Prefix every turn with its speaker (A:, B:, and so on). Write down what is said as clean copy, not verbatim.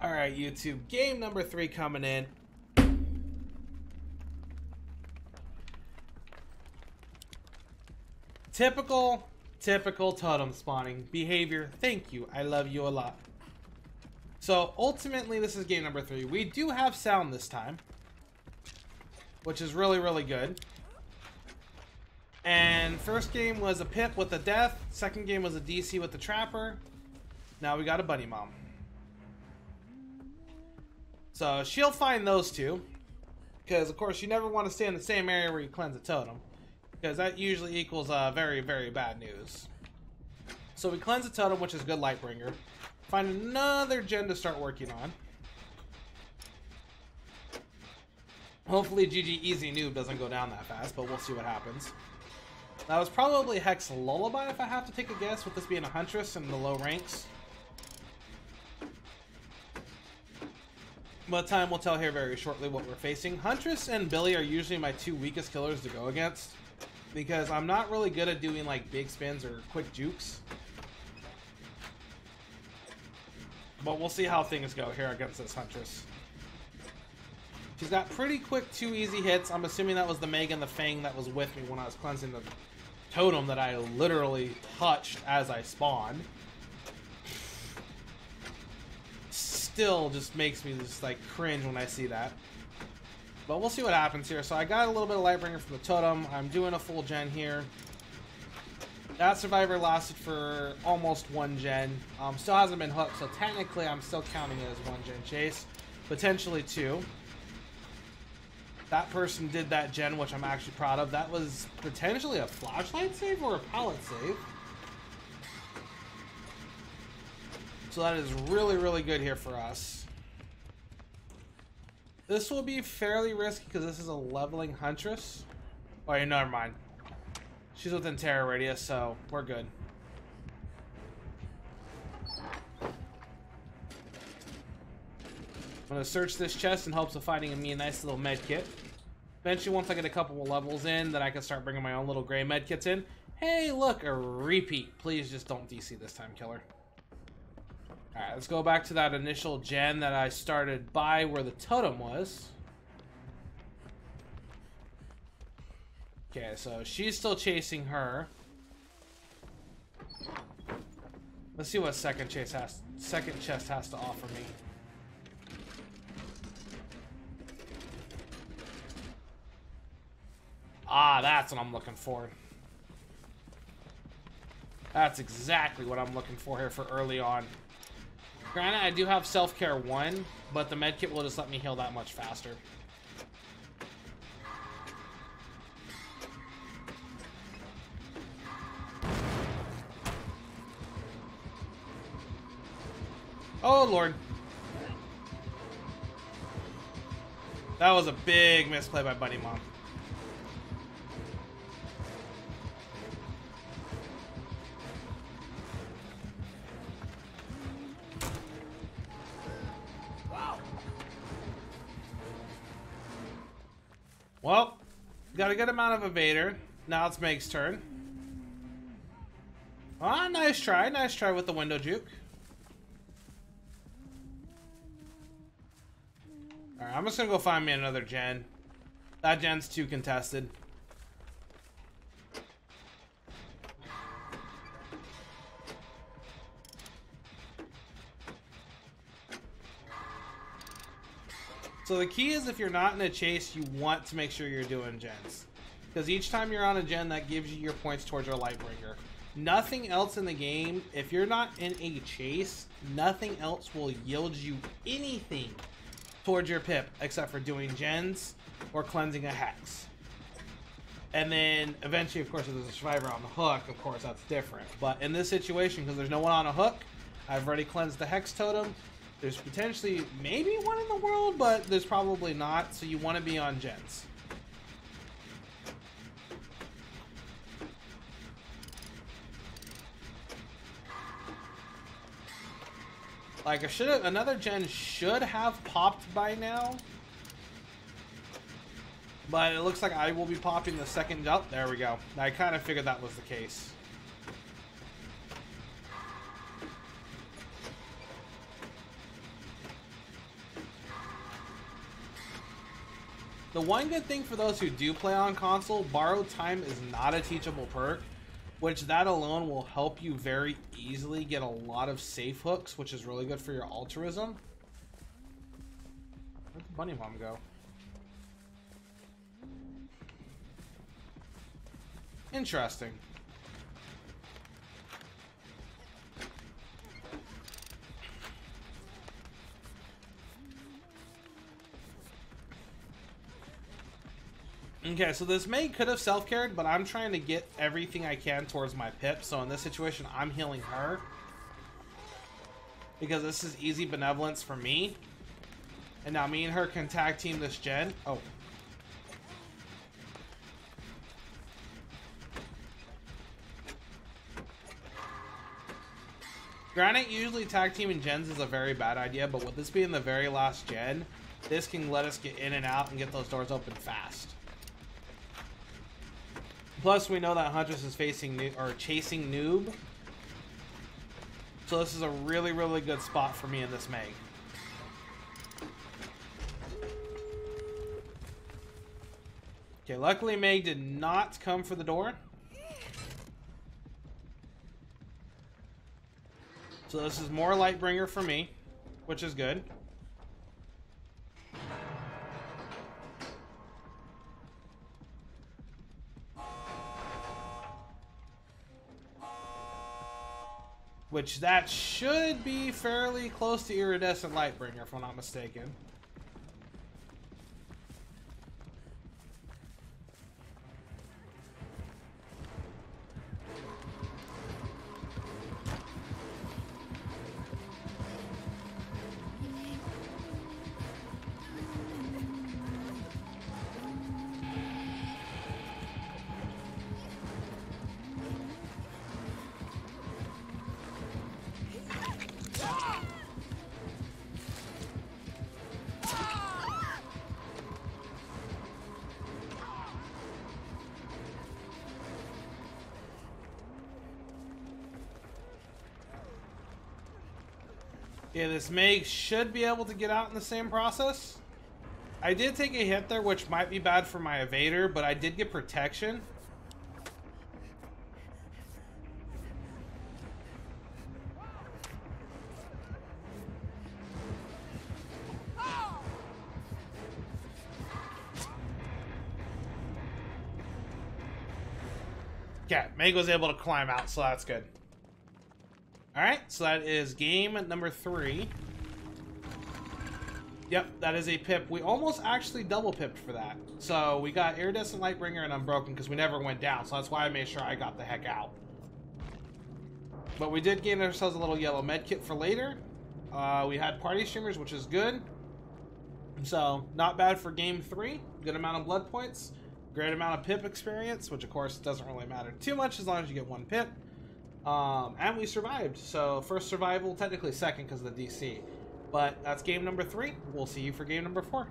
A: Alright, YouTube. Game number 3 coming in. Typical totem spawning behavior. Thank you. I love you a lot. So, ultimately, this is game number 3. We do have sound this time, which is really, really good. And first game was a Pip with a death. Second game was a DC with the Trapper. Now we got a Bunny Mom. So she'll find those two, because of course you never want to stay in the same area where you cleanse a totem, because that usually equals very, very bad news. So we cleanse a totem, which is good Lightbringer. Find another gen to start working on. Hopefully GG Easy Noob doesn't go down that fast, but we'll see what happens. That was probably Hex Lullaby if I have to take a guess, with this being a Huntress in the low ranks. But time will tell here very shortly what we're facing. Huntress and Billy are usually my two weakest killers to go against, because I'm not really good at doing like big spins or quick jukes. But we'll see how things go here against this Huntress. She's got pretty quick 2 easy hits. I'm assuming that was the Megan the Fang that was with me when I was cleansing the totem that I literally touched as I spawned. Still just makes me just like cringe when I see that. But we'll see what happens here. So I got a little bit of Lightbringer from the totem. I'm doing a full gen here. That Survivor lasted for almost 1 gen. Still hasn't been hooked, so technically I'm still counting it as 1 gen chase. Potentially 2. That person did that gen, which I'm actually proud of. That was potentially a flashlight save or a pallet save. So that is really, really good here for us. This will be fairly risky because this is a leveling Huntress. Oh, yeah, never mind. She's within terror radius, so we're good. I'm going to search this chest in hopes of finding me a nice little med kit. Eventually, once I get a couple of levels in, then I can start bringing my own little gray med kits in. Hey, look, a repeat. Please just don't DC this time, killer. Alright, let's go back to that initial gen that I started by where the totem was. Okay, so she's still chasing her. Let's see what second chest has to offer me. Ah, that's what I'm looking for. That's exactly what I'm looking for here for early on. Granted, I do have self-care 1, but the medkit will just let me heal that much faster. Oh, Lord. That was a big misplay by Bunny Mom. Well, got a good amount of evader. Now it's Meg's turn. Ah, nice try. Nice try with the window juke. Alright, I'm just gonna go find me another gen. That gen's too contested. So the key is, if you're not in a chase, you want to make sure you're doing gens. Because each time you're on a gen, that gives you your points towards your Lightbringer. Nothing else in the game, if you're not in a chase, nothing else will yield you anything towards your Pip except for doing gens or cleansing a Hex. And then eventually, of course, if there's a Survivor on the hook, of course, that's different. But in this situation, because there's no one on a hook, I've already cleansed the Hex totem. There's potentially maybe one in the world, but there's probably not, so you want to be on gens. Like, another gen should have popped by now. But it looks like I will be popping the second jump. There we go. I kind of figured that was the case. The one good thing for those who do play on console, borrowed time is not a teachable perk, which that alone will help you very easily get a lot of safe hooks, which is really good for your altruism. Where'd the bunny mom go? Interesting. Okay, so this May could have self-cared, but I'm trying to get everything I can towards my Pip. So in this situation, I'm healing her. Because this is easy benevolence for me. And now me and her can tag team this gen. Oh. Granted, usually tag teaming gens is a very bad idea, but with this being the very last gen, this can let us get in and out and get those doors open fast. Plus, we know that Huntress is chasing Noob. So this is a really, really good spot for me in this Meg. Okay, luckily Meg did not come for the door. So this is more Lightbringer for me, which is good. Which that should be fairly close to Iridescent Lightbringer, if I'm not mistaken. Yeah, this Meg should be able to get out in the same process. I did take a hit there, which might be bad for my evader, but I did get protection. Yeah, Meg was able to climb out, so that's good. Alright, so that is game number 3. Yep, that is a pip. We almost actually double pipped for that. So we got Iridescent Lightbringer and Unbroken because we never went down, so that's why I made sure I got the heck out. But we did gain ourselves a little yellow med kit for later. We had party streamers, which is good. So, not bad for game 3. Good amount of blood points. Great amount of pip experience, which of course doesn't really matter too much as long as you get 1 pip. And we survived. So, first survival, technically second because of the DC. But that's game number 3. We'll see you for game number 4.